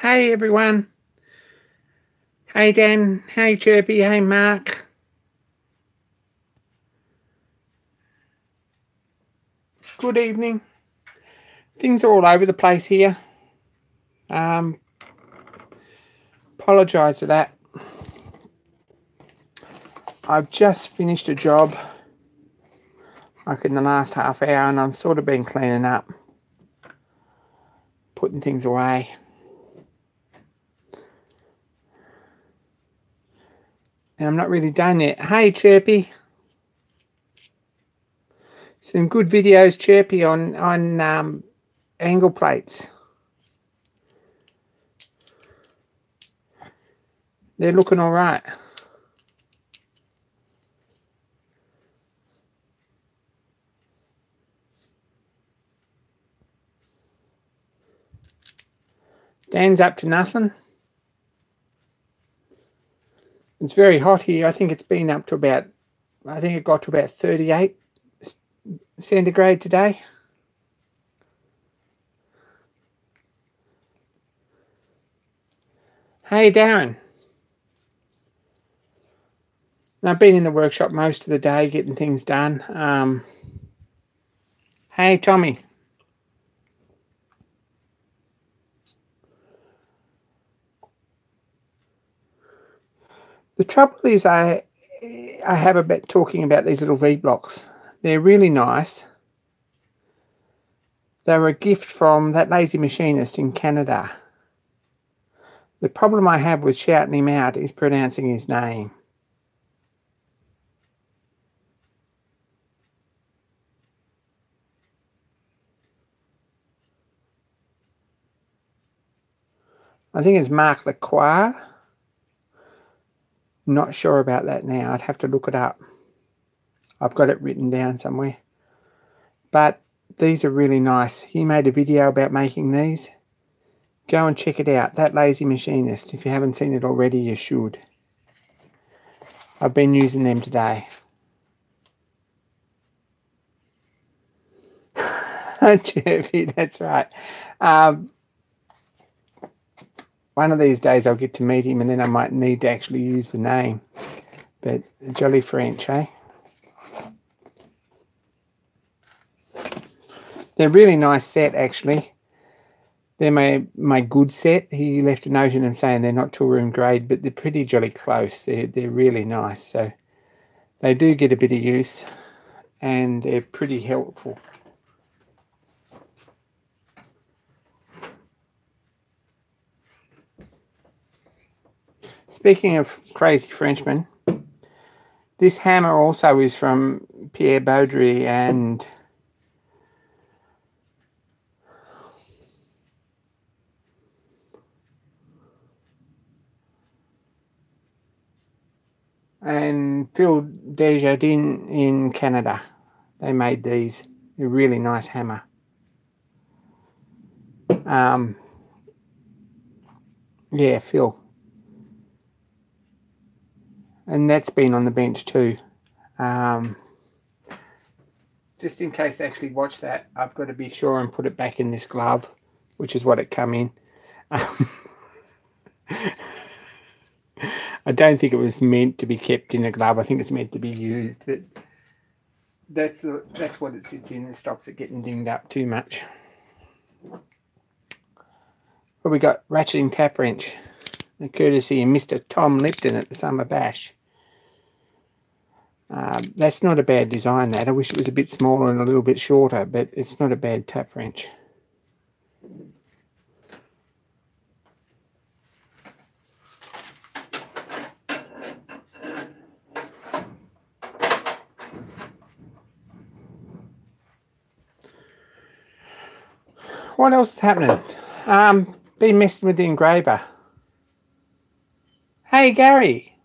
Hey everyone. Hey Dan. Hey Chirpy. Hey Mark. Good evening. Things are all over the place here. Apologise for that. I've just finished a job like in the last half hour and I've sort of been cleaning up, putting things away. And I'm not really done yet. Hey Chirpy. Some good videos, Chirpy, on angle plates. They're looking all right. Dan's up to nothing. It's very hot here. I think it's been up to about, I think it got to about 38 centigrade today. Hey Darren. I've been in the workshop most of the day getting things done. Hey Tommy. The trouble is I have a bit talking about these little V blocks. They're really nice. They were a gift from that lazy machinist in Canada. The problem I have with shouting him out is pronouncing his name. I think it's Mark Lacroix. Not sure about that now. I'd have to look it up. I've got it written down somewhere. But these are really nice. He made a video about making these. Go and check it out. That Lazy Machinist. If you haven't seen it already, you should. I've been using them today. Jeffy, that's right. One of these days I'll get to meet him and then I might need to actually use the name. But jolly French, eh? They're a really nice set, actually. They're my good set. He left a note in them saying they're not toolroom grade, but they're pretty jolly close. They're really nice. So they do get a bit of use and they're pretty helpful. Speaking of crazy Frenchmen, this hammer also is from Pierre Baudry and Phil Desjardins in Canada. They made these. A really nice hammer. Yeah, Phil. And that's been on the bench too. Just in case I actually watch that, I've got to be sure and put it back in this glove, which is what it come in. I don't think it was meant to be kept in a glove. I think it's meant to be used, but that's what it sits in. It stops it getting dinged up too much. Well, we got ratcheting tap wrench, courtesy of Mr. Tom Lipton at the Summer Bash. That's not a bad design, that. I wish it was a bit smaller and a little bit shorter, but it's not a bad tap wrench. What else is happening? Been messing with the engraver. Hey Gary,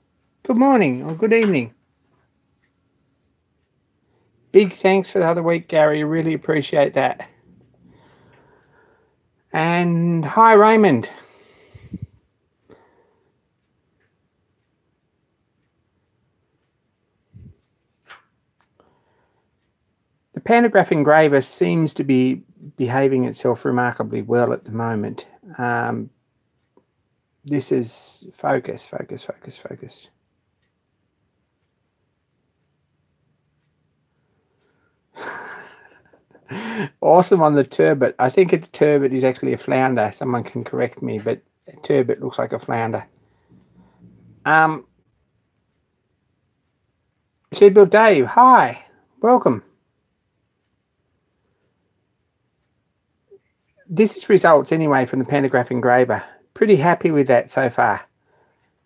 good morning or good evening. Big thanks for the other week, Gary. Really appreciate that. And hi Raymond. The pantograph engraver seems to be behaving itself remarkably well at the moment. This is focus, focus, focus, focus. Awesome on the turbot. I think a turbot is actually a flounder. Someone can correct me, but a turbot looks like a flounder. Shebuild Dave, hi, welcome. This is results anyway from the pantograph engraver. Pretty happy with that so far.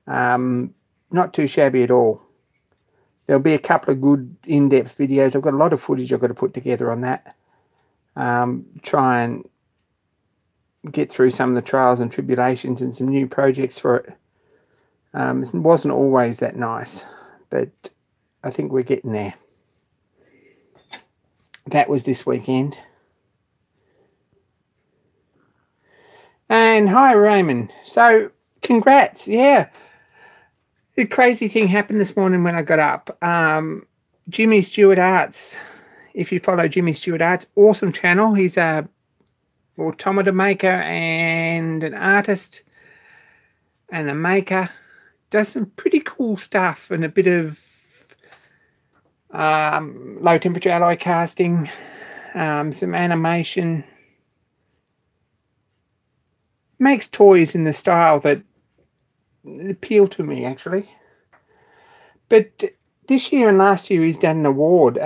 Not too shabby at all. There'll be a couple of good in-depth videos. I've got a lot of footage I've got to put together on that. Try and get through some of the trials and tribulations and some new projects for it. It wasn't always that nice, but I think we're getting there. That was this weekend. And hi, Raymond. So, congrats. Yeah. The crazy thing happened this morning when I got up. Jimmy Stewart Arts. If you follow Jimmy Stewart Arts, awesome channel. He's a automata maker and an artist and a maker. Does some pretty cool stuff and a bit of low temperature alloy casting, some animation. Makes toys in the style that appeal to me, actually. But this year and last year he's done an award.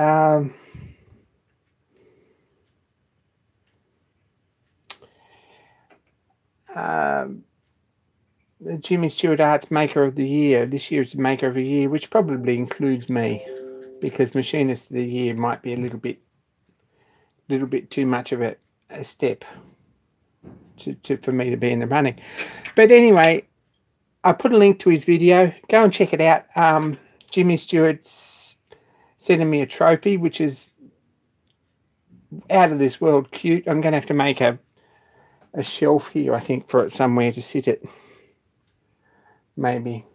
The Jimmy Stewart Arts Maker of the Year. This year it's Maker of the Year, which probably includes me, because Machinist of the Year might be a little bit too much of a step for me to be in the running. But anyway, I put a link to his video. Go and check it out. Jimmy Stewart's sending me a trophy, which is out of this world cute. I'm going to have to make a shelf here, I think, for it somewhere to sit it. Maybe.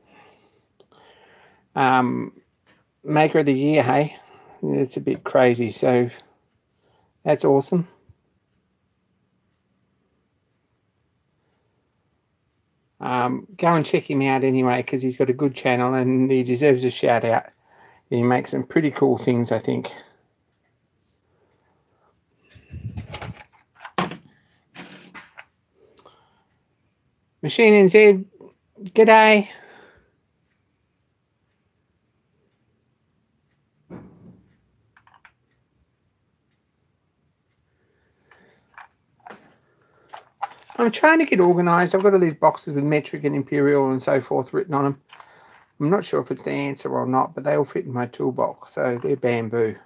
Maker of the Year, hey? It's a bit crazy, so that's awesome. Go and check him out anyway, because he's got a good channel and he deserves a shout out. He makes some pretty cool things, I think. Machine NZ, g'day. I'm trying to get organised. I've got all these boxes with metric and imperial and so forth written on them. I'm not sure if it's the answer or not, but they all fit in my toolbox, so they're bamboo.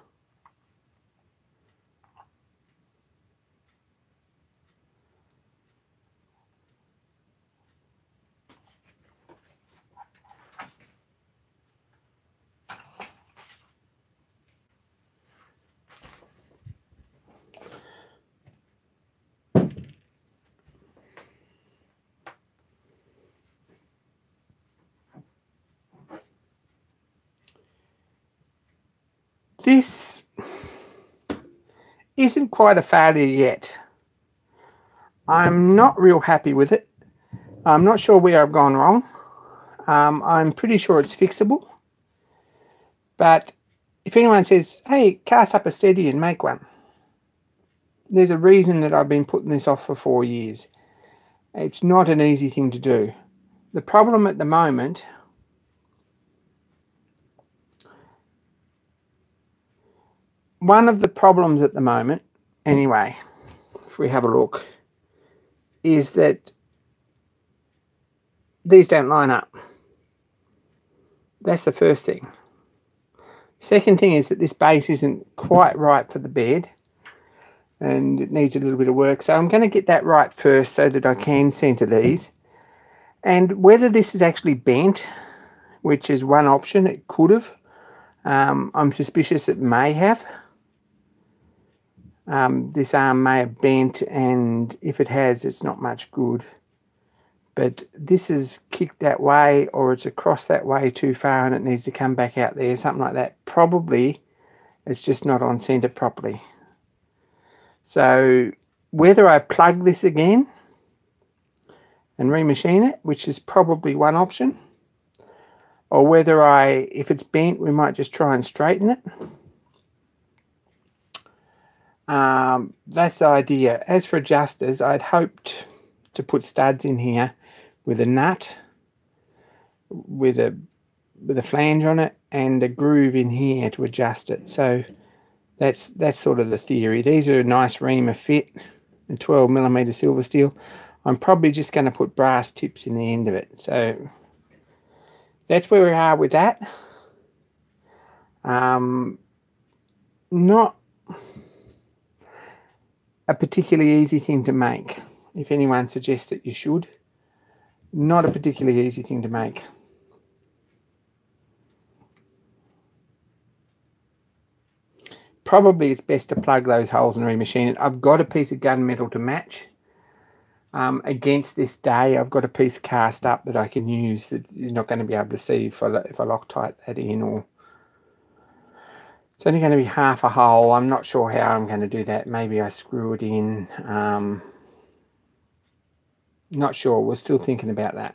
This isn't quite a failure yet. I'm not real happy with it. I'm not sure where I've gone wrong. I'm pretty sure it's fixable. But if anyone says, hey, cast up a steady and make one, there's a reason that I've been putting this off for 4 years. It's not an easy thing to do. The problem at the moment one of the problems at the moment, anyway, if we have a look, is that these don't line up. That's the first thing. Second thing is that this base isn't quite right for the bed and it needs a little bit of work. So I'm going to get that right first so that I can centre these. And whether this is actually bent, which is one option, it could have. I'm suspicious it may have. This arm may have bent, and if it has, it's not much good. But this is kicked that way, or it's across that way too far and it needs to come back out there, something like that. Probably it's just not on centre properly. So whether I plug this again and remachine it, which is probably one option. Or whether if it's bent, we might just try and straighten it. That's the idea. As for adjusters, I'd hoped to put studs in here with a nut, with a flange on it, and a groove in here to adjust it. So that's sort of the theory. These are a nice reamer fit, and 12mm silver steel. I'm probably just going to put brass tips in the end of it. So that's where we are with that. Not a particularly easy thing to make. If anyone suggests that you should, not a particularly easy thing to make. Probably it's best to plug those holes and remachine it. I've got a piece of gunmetal to match. Against this day, I've got a piece cast up that I can use that you're not going to be able to see if I Loctite that in, or it's only going to be half a hole. I'm not sure how I'm going to do that. Maybe I screw it in. Not sure. We're still thinking about that.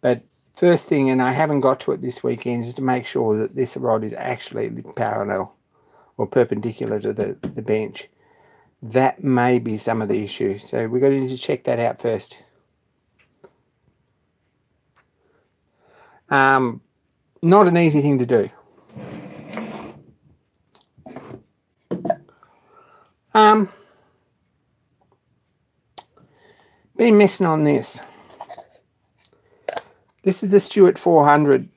But first thing, and I haven't got to it this weekend, is to make sure that this rod is actually parallel or perpendicular to the bench. That may be some of the issue. So we've got to need to check that out first. Not an easy thing to do. Been messing on this. This is the Stewart 400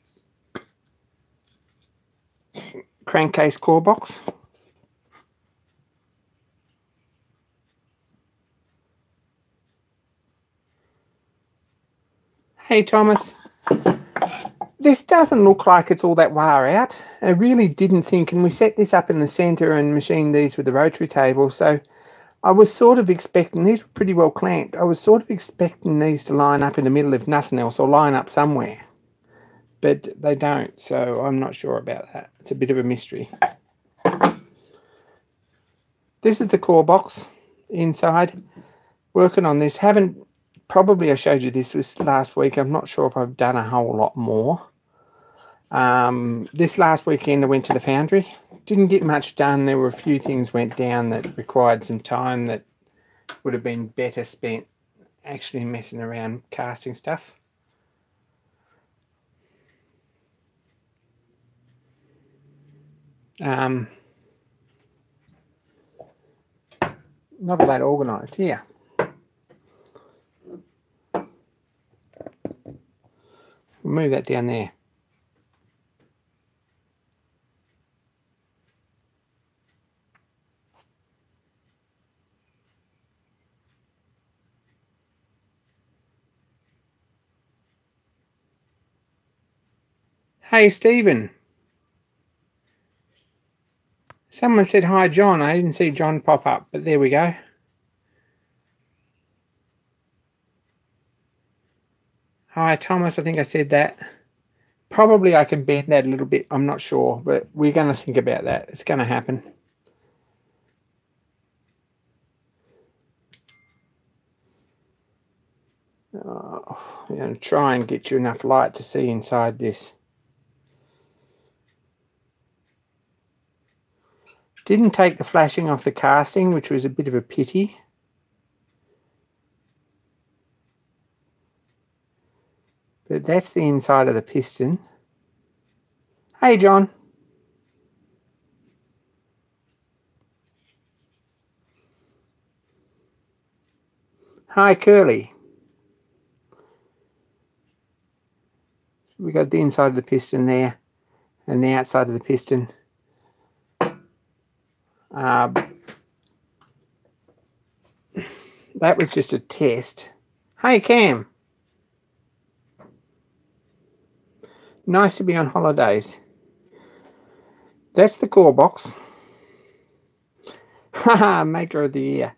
crankcase core box. Hey Thomas, this doesn't look like it's all that far out. I really didn't think, and we set this up in the centre and machined these with the rotary table, so I was sort of expecting, these were pretty well clamped, I was sort of expecting these to line up in the middle if nothing else, or line up somewhere. But they don't, so I'm not sure about that. It's a bit of a mystery. This is the core box inside. Working on this. Probably I showed you this last week. I'm not sure if I've done a whole lot more. This last weekend I went to the foundry. Didn't get much done. There were a few things went down that required some time that would have been better spent actually messing around casting stuff. Not all that organised here. We'll move that down there. Hey Stephen. Someone said hi John. I didn't see John pop up, but there we go. Hi Thomas, I think I said that. Probably I can bend that a little bit, I'm not sure, but we're going to think about that. It's going to happen. Oh, I'm going to try and get you enough light to see inside this. Didn't take the flashing off the casting, which was a bit of a pity. But that's the inside of the piston. Hey, John. Hi, Curly. We got the inside of the piston there and the outside of the piston. That was just a test. Hey, Cam. Nice to be on holidays. That's the core box. Haha, maker of the year.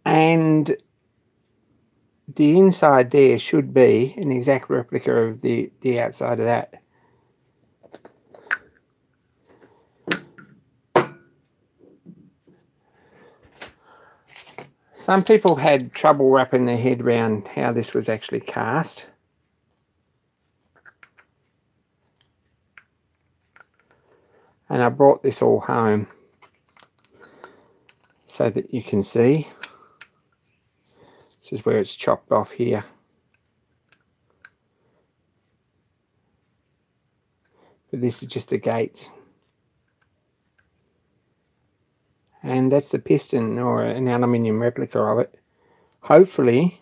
And the inside there should be an exact replica of the outside of that. Some people had trouble wrapping their head around how this was actually cast. And I brought this all home so that you can see. This is where it's chopped off here. But this is just the gates. And that's the piston, or an aluminium replica of it. Hopefully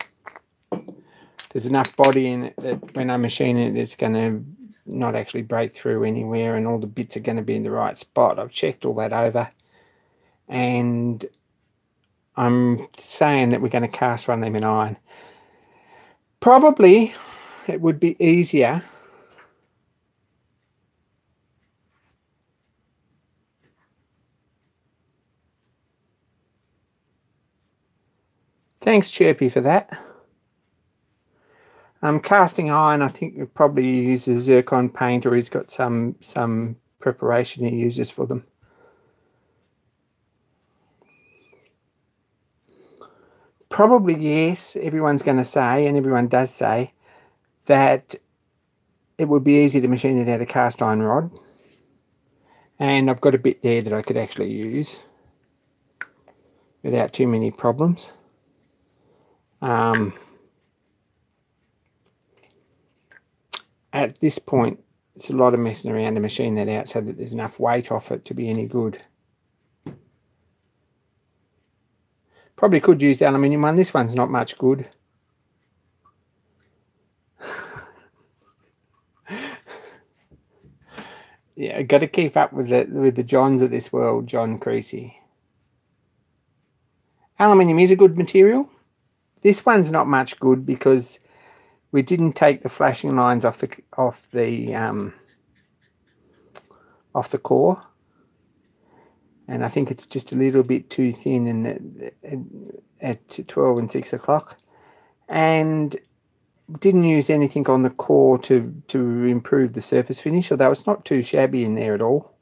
there's enough body in it that when I machine it, it's going to not actually break through anywhere, and all the bits are going to be in the right spot. I've checked all that over, and I'm saying that we're going to cast one of them in iron. Probably it would be easier thanks Chirpy for that. Casting iron, I think he probably uses zircon paint, or he's got some preparation he uses for them. Probably yes, everyone's going to say, and everyone does say, that it would be easy to machine it out of cast iron rod. And I've got a bit there that I could actually use without too many problems. At this point, it's a lot of messing around to machine that out so that there's enough weight off it to be any good. Probably could use the aluminium one. This one's not much good. Yeah, got to keep up with the Johns of this world, John Creasy. Aluminium is a good material. This one's not much good because we didn't take the flashing lines off the core, and I think it's just a little bit too thin at 12 and 6 o'clock, and didn't use anything on the core to improve the surface finish, although it's not too shabby in there at all,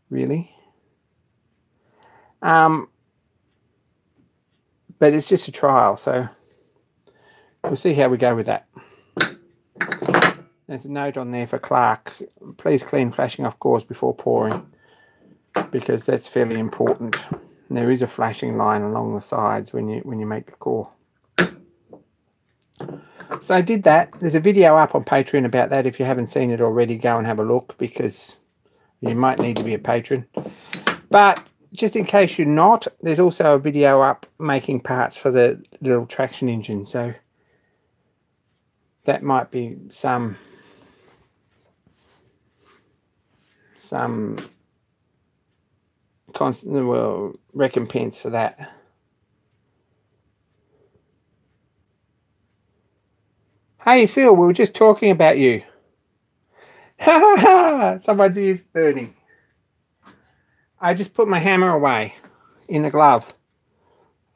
really. But it's just a trial, so we'll see how we go with that. There's a note on there for Clark. Please clean flashing off cores before pouring, because that's fairly important. And there is a flashing line along the sides when you make the core. So I did that. There's a video up on Patreon about that. If you haven't seen it already, go and have a look, because you might need to be a patron. But just in case you're not, there's also a video up making parts for the little traction engine. So that might be some constant, well, recompense for that. Hey Phil, we were just talking about you. Ha ha ha! Someone's ears burning. I just put my hammer away in the glove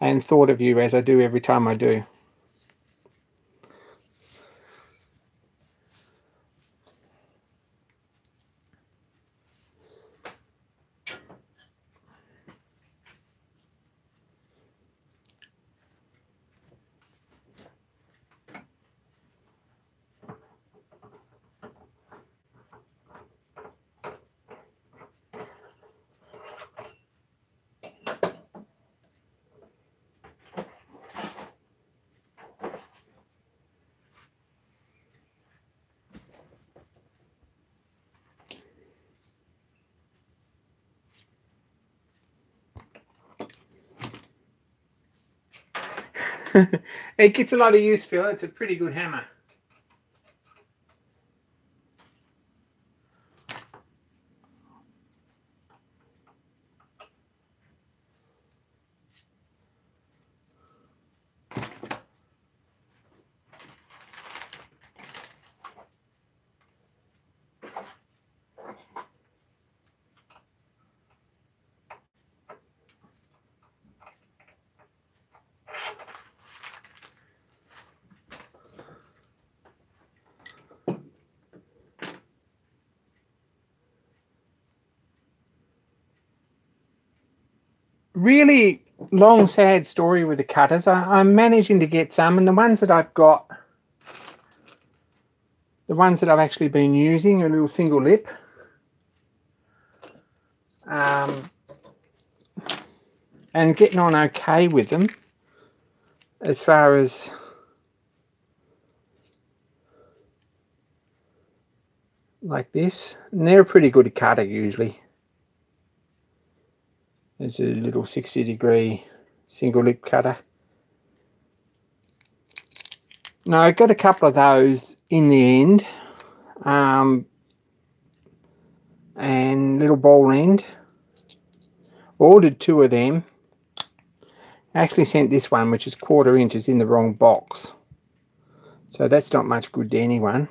and thought of you, as I do every time I do. It gets a lot of use, Phil. It's a pretty good hammer. Really, long sad story with the cutters. I'm managing to get some, and the ones that I've got, the ones that I've actually been using, a little single lip. And getting on okay with them as far as like this. And they're pretty good cutter usually. There's a little 60-degree single lip cutter. Now I got a couple of those in the end, and little ball end. Ordered 2 of them. I actually sent this one, which is 1/4 inches, in the wrong box, so that's not much good to anyone.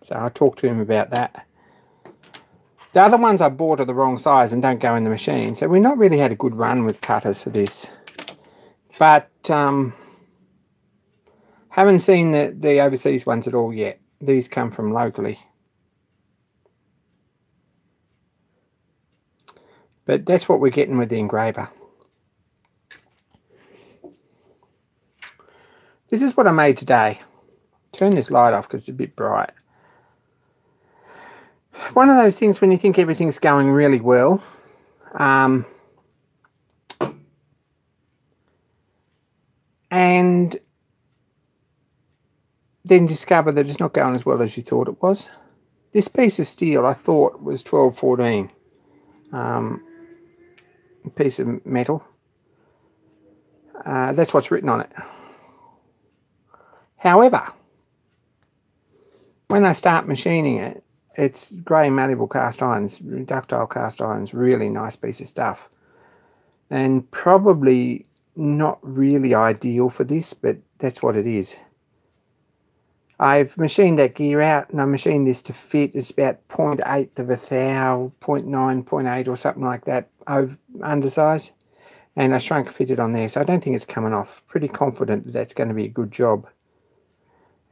So I'll talk to him about that. The other ones I bought are the wrong size and don't go in the machine, so we've not really had a good run with cutters for this. But haven't seen the overseas ones at all yet. These come from locally. But that's what we're getting with the engraver. This is what I made today. Turn this light off because it's a bit bright. One of those things when you think everything's going really well, and then discover that it's not going as well as you thought it was. This piece of steel I thought was 1214, a piece of metal. That's what's written on it. However, when I start machining it, it's grey malleable cast irons, ductile cast irons, really nice piece of stuff. And probably not really ideal for this, but that's what it is. I've machined that gear out and I machined this to fit. It's about 0.8 of a thou, 0.9, 0.8 or something like that, undersize. And I shrunk fitted on there, so I don't think it's coming off. Pretty confident that that's going to be a good job.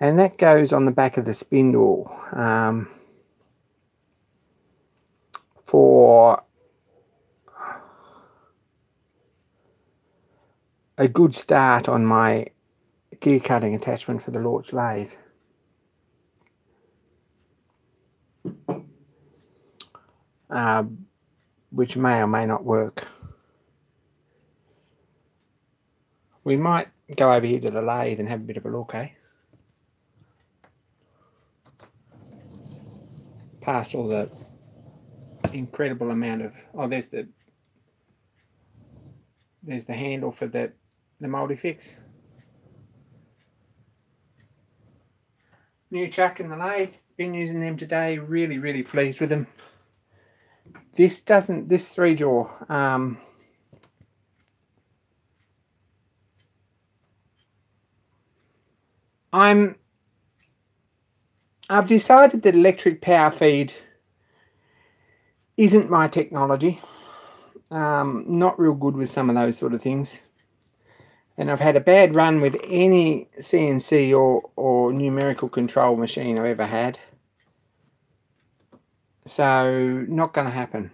And that goes on the back of the spindle for a good start on my gear cutting attachment for the Lorch lathe. Which may or may not work. We might go over here to the lathe and have a bit of a look, eh? Past all the incredible amount of, oh, there's the handle for the multi-fix. New chuck in the lathe, been using them today, really pleased with them. This 3-jaw, I've decided that electric power feed isn't my technology. Not real good with some of those sort of things. And I've had a bad run with any CNC or numerical control machine I've ever had. So, not going to happen.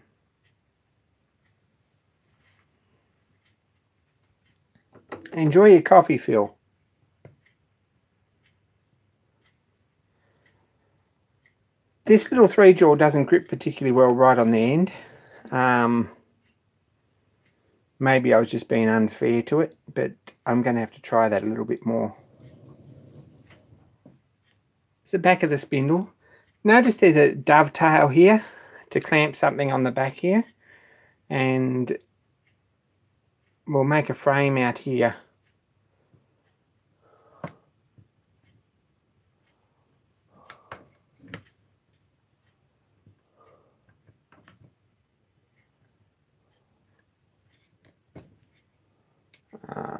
Enjoy your coffee, Phil. This little 3-jaw doesn't grip particularly well right on the end. Maybe I was just being unfair to it, but I'm going to have to try that a little bit more. It's the back of the spindle. Notice there's a dovetail here to clamp something on the back here, and we'll make a frame out here.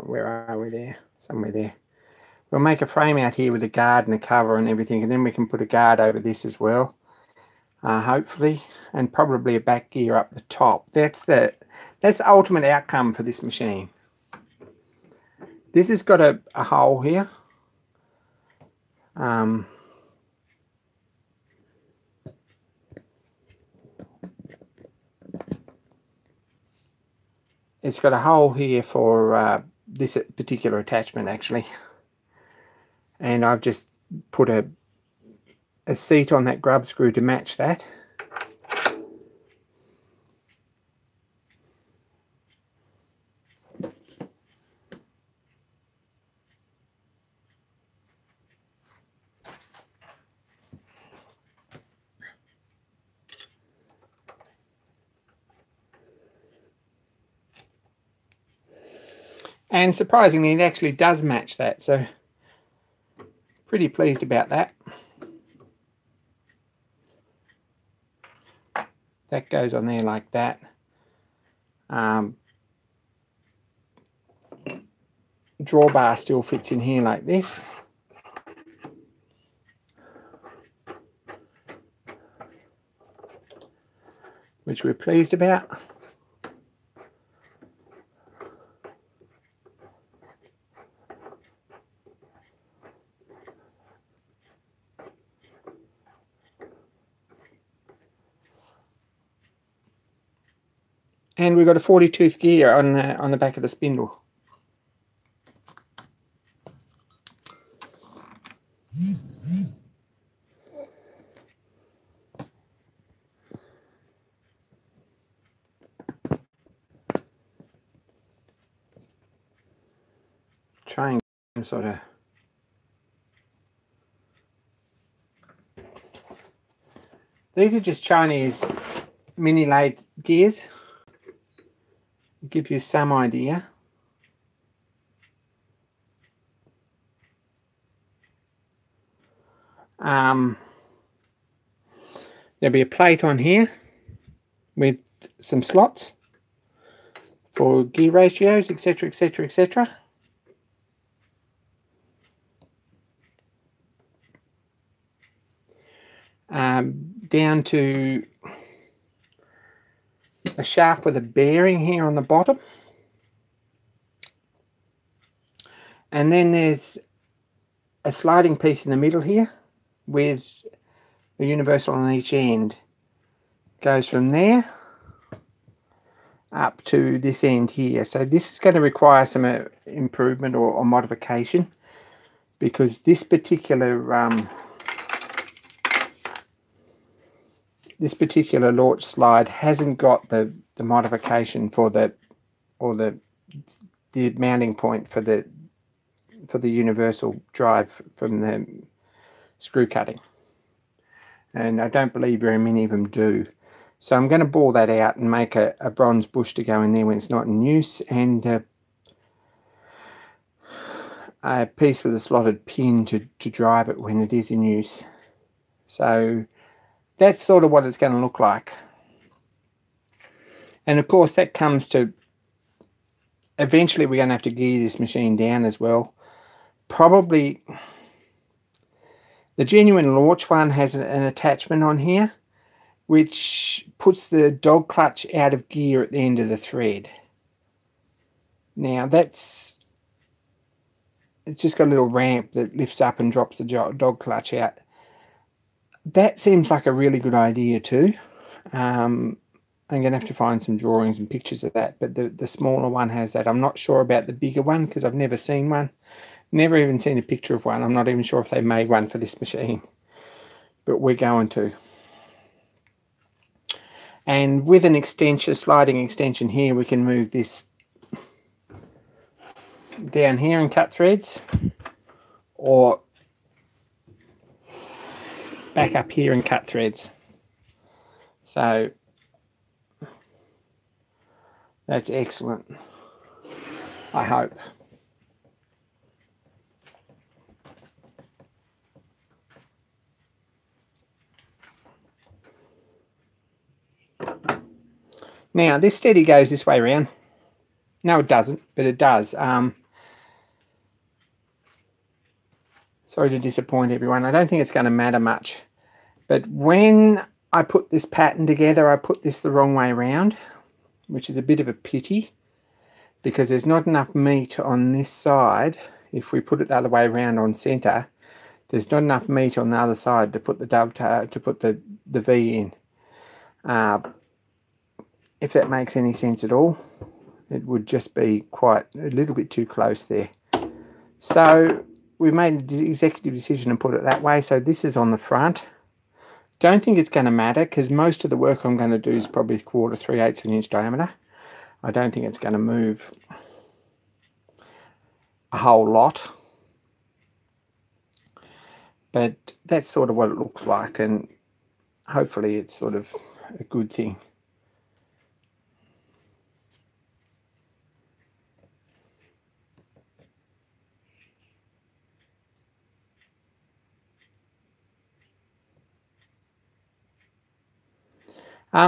Where are we there? Somewhere there. We'll make a frame out here with a guard and a cover and everything, and then we can put a guard over this as well, hopefully, and probably a back gear up the top. That's the ultimate outcome for this machine. This has got a hole here. it's got a hole here for this particular attachment actually, and I've just put a seat on that grub screw to match that. And surprisingly, it actually does match that, so pretty pleased about that. That goes on there like that. Drawbar still fits in here like this. Which we're pleased about. And we've got a 40-tooth gear on the back of the spindle. Try and sort of these are just Chinese mini lathe gears. Give you some idea. There'll be a plate on here with some slots for gear ratios, etc, etc, etc. Down to a shaft with a bearing here on the bottom. And then there's a sliding piece in the middle here with a universal on each end. Goes from there up to this end here. So this is going to require some improvement or modification, because this particular launch slide hasn't got the modification for the mounting point for the universal drive from the screw cutting, and I don't believe very many of them do. So I'm going to bore that out and make a bronze bush to go in there when it's not in use, and a piece with a slotted pin to drive it when it is in use. So that's sort of what it's going to look like. And of course that comes to, eventually we're going to have to gear this machine down as well. Probably the genuine launch one has an attachment on here which puts the dog clutch out of gear at the end of the thread. Now it's just got a little ramp that lifts up and drops the dog clutch out. That seems like a really good idea too. I'm going to have to find some drawings and pictures of that, but the smaller one has that. I'm not sure about the bigger one because I've never seen one. Never even seen a picture of one. I'm not even sure if they made one for this machine, but we're going to. And with an extension, sliding extension here, we can move this down here and cut threads, or back up here and cut threads. So that's excellent, I hope. Now this steady goes this way around. No, it doesn't, but it does. Sorry to disappoint everyone. I don't think it's going to matter much. But when I put this pattern together, I put this the wrong way around, which is a bit of a pity because there's not enough meat on this side. If we put it the other way around on center, there's not enough meat on the other side to put the dovetail, to put the V in. If that makes any sense at all. It would just be quite a little bit too close there. So we made an executive decision and put it that way. So this is on the front. Don't think it's going to matter because most of the work I'm going to do is probably 1/4, 3/8 of an inch diameter. I don't think it's going to move a whole lot. But that's sort of what it looks like, and hopefully it's sort of a good thing.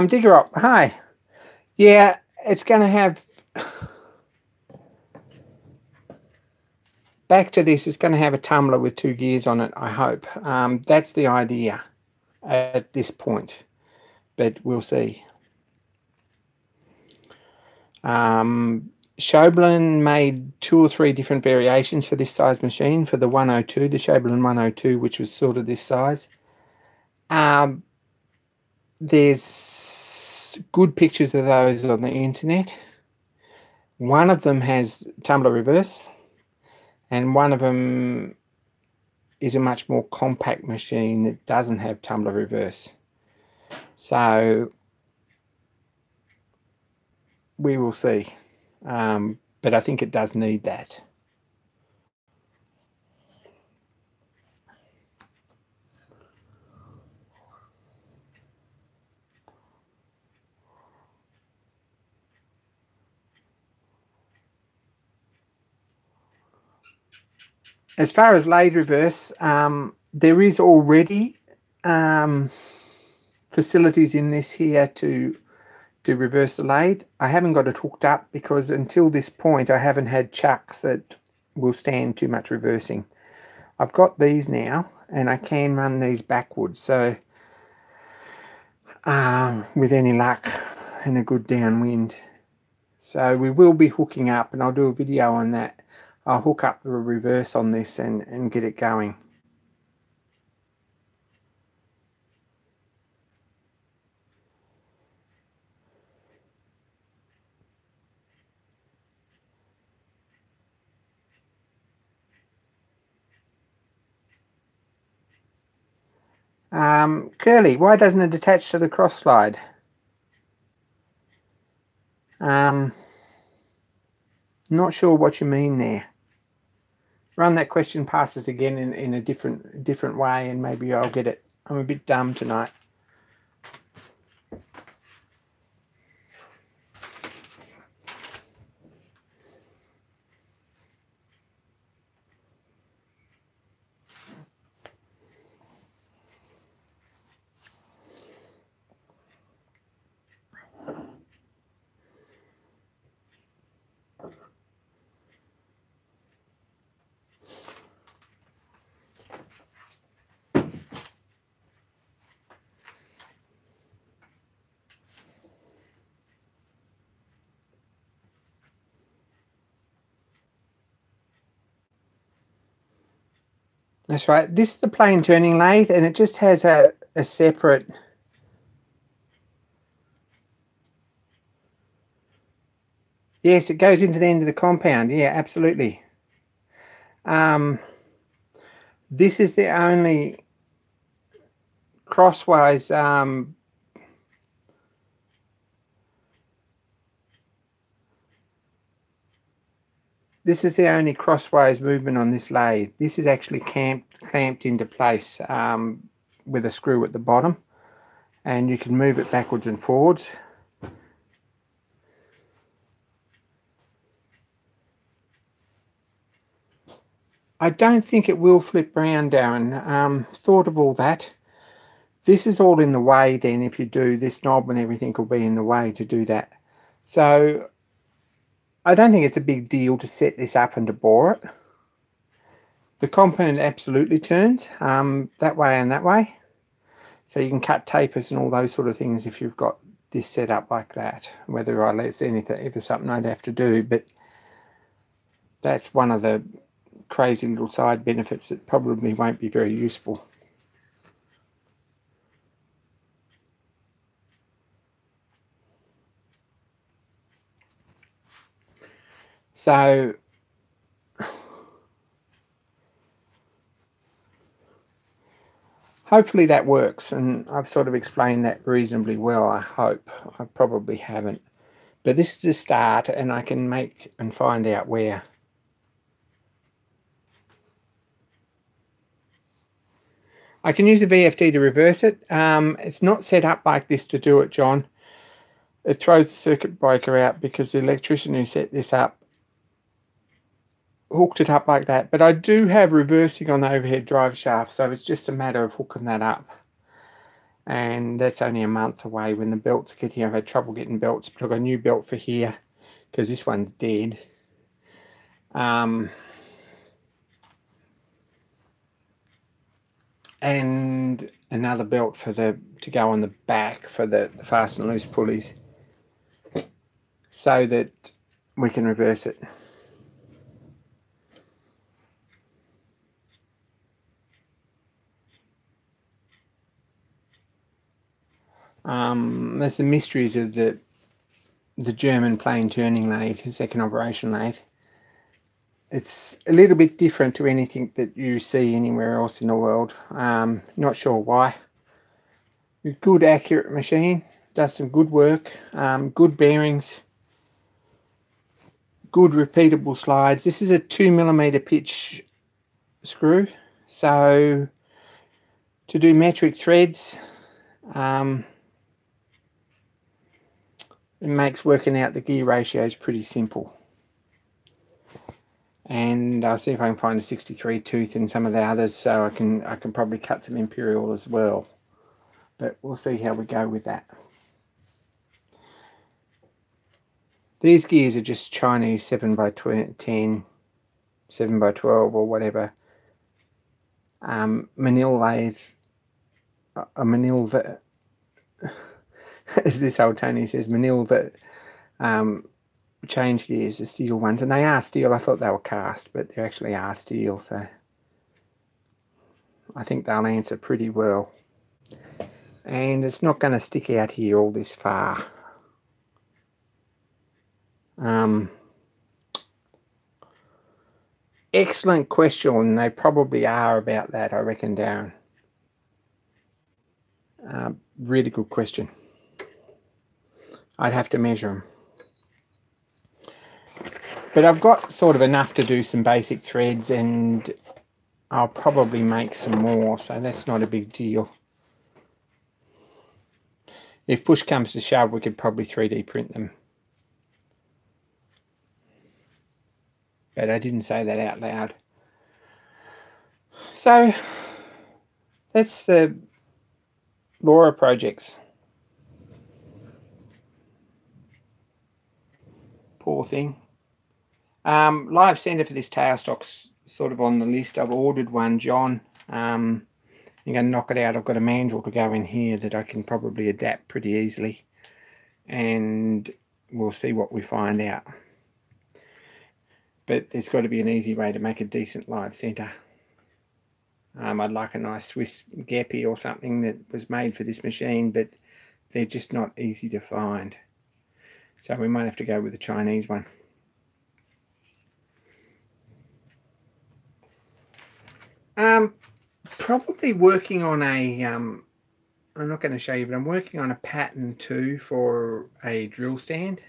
Digger up, hi. Yeah, it's going to have, back to this, it's going to have a tumbler with 2 gears on it, I hope. That's the idea at this point, but we'll see. Schoeblen made 2 or 3 different variations for this size machine, for the 102, the Schoeblen 102, which was sort of this size. There's good pictures of those on the internet. One of them has tumbler reverse, and one of them is a much more compact machine that doesn't have tumbler reverse. So we will see. But I think it does need that. As far as lathe reverse, there is already facilities in this here to reverse the lathe. I haven't got it hooked up because until this point I haven't had chucks that will stand too much reversing. I've got these now and I can run these backwards, so with any luck and a good downwind. So we will be hooking up, and I'll do a video on that. I'll hook up the reverse on this and get it going. Curly, why doesn't it attach to the cross slide? Not sure what you mean there. Run that question past us again in a different way, and maybe I'll get it. I'm a bit dumb tonight. That's right. This is the plain turning lathe, and it just has a separate. Yes, it goes into the end of the compound. Yeah, absolutely. This is the only crosswise this is the only crossways movement on this lathe. This is actually clamped into place with a screw at the bottom, and you can move it backwards and forwards. I don't think it will flip round, Darren. Thought of all that. This is all in the way then. If you do this knob and everything will be in the way to do that. So I don't think it's a big deal to set this up and to bore it. The compound absolutely turns that way and that way. So you can cut tapers and all those sort of things if you've got this set up like that. Whether that's anything, if it's something I'd have to do, but that's one of the crazy little side benefits that probably won't be very useful. So hopefully that works, and I've sort of explained that reasonably well, I hope. I probably haven't. But this is a start, and I can make and find out where. I can use a VFD to reverse it. It's not set up like this to do it, John. It throws the circuit breaker out because the electrician who set this up hooked it up like that. But I do have reversing on the overhead drive shaft, so it's just a matter of hooking that up. And that's only a month away when the belts get here. I've had trouble getting belts, but I've got a new belt for here because this one's dead. And another belt for to go on the back for the fast and loose pulleys, so that we can reverse it. There's the mysteries of the German plane turning lathe, the second operation lathe. It's a little bit different to anything that you see anywhere else in the world. Not sure why. A good accurate machine, does some good work, good bearings, good repeatable slides. This is a 2mm pitch screw, so to do metric threads, it makes working out the gear ratios pretty simple. And I'll see if I can find a 63 tooth in some of the others, so I can probably cut some imperial as well. But we'll see how we go with that. These gears are just Chinese 7x10, 7x12 or whatever. Manil lathe, a Manil that, as this old Tony says, Manil that change gears, the steel ones, and they are steel. I thought they were cast, but they actually are steel, so I think they'll answer pretty well. And it's not going to stick out here all this far. Excellent question. They probably are about that, I reckon, Darren. Really good question. I'd have to measure them. But I've got sort of enough to do some basic threads, and I'll probably make some more, so that's not a big deal. If push comes to shove, we could probably 3D print them. But I didn't say that out loud. So that's the Laura projects. Poor thing. Live center for this tailstock's sort of on the list. I've ordered one, John. I'm going to knock it out. I've got a mandrel to go in here that I can probably adapt pretty easily. And we'll see what we find out. But there's got to be an easy way to make a decent live center. I'd like a nice Swiss Gappy or something that was made for this machine, but they're just not easy to find. So we might have to go with a Chinese one. Probably working on a, I'm not going to show you, but I'm working on a pattern too for a drill stand.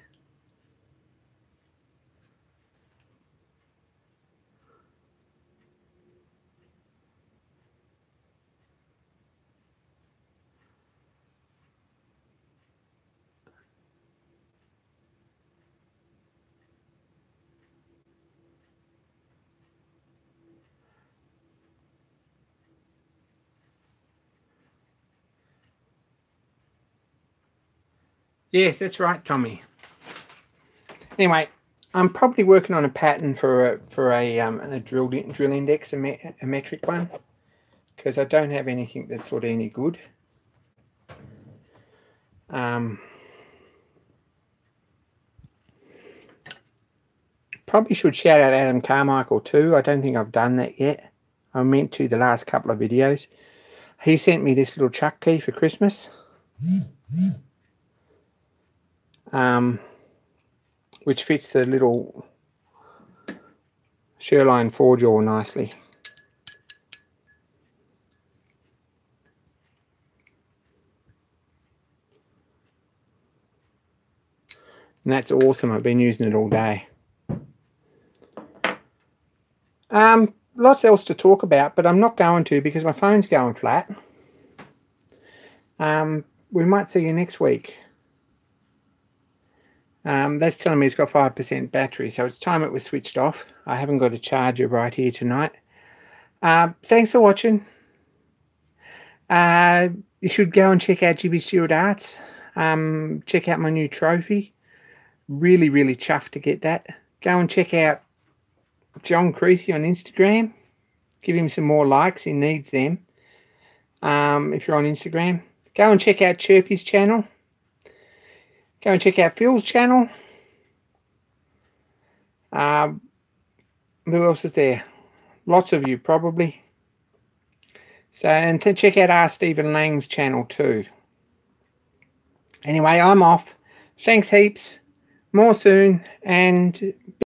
Yes, that's right, Tommy. Anyway, I'm probably working on a pattern for a drill index, a metric one, because I don't have anything that's sort of any good. Probably should shout out Adam Carmichael too. I don't think I've done that yet. I meant to the last couple of videos. He sent me this little chuck key for Christmas. Which fits the little Sherline forge all nicely. And that's awesome. I've been using it all day. Lots else to talk about, but I'm not going to because my phone's going flat. We might see you next week. That's telling me it's got 5% battery, so it's time it was switched off. I haven't got a charger right here tonight. Thanks for watching. You should go and check out Jimmy Stewart Arts. Check out my new trophy. Really, really chuffed to get that. Go and check out John Creasy on Instagram. Give him some more likes. He needs them. If you're on Instagram. Go and check out Chirpy's channel. Go and check out Phil's channel. Who else is there? Lots of you, probably. So, and to check out R. Stephen Lang's channel too. Anyway, I'm off. Thanks heaps. More soon. And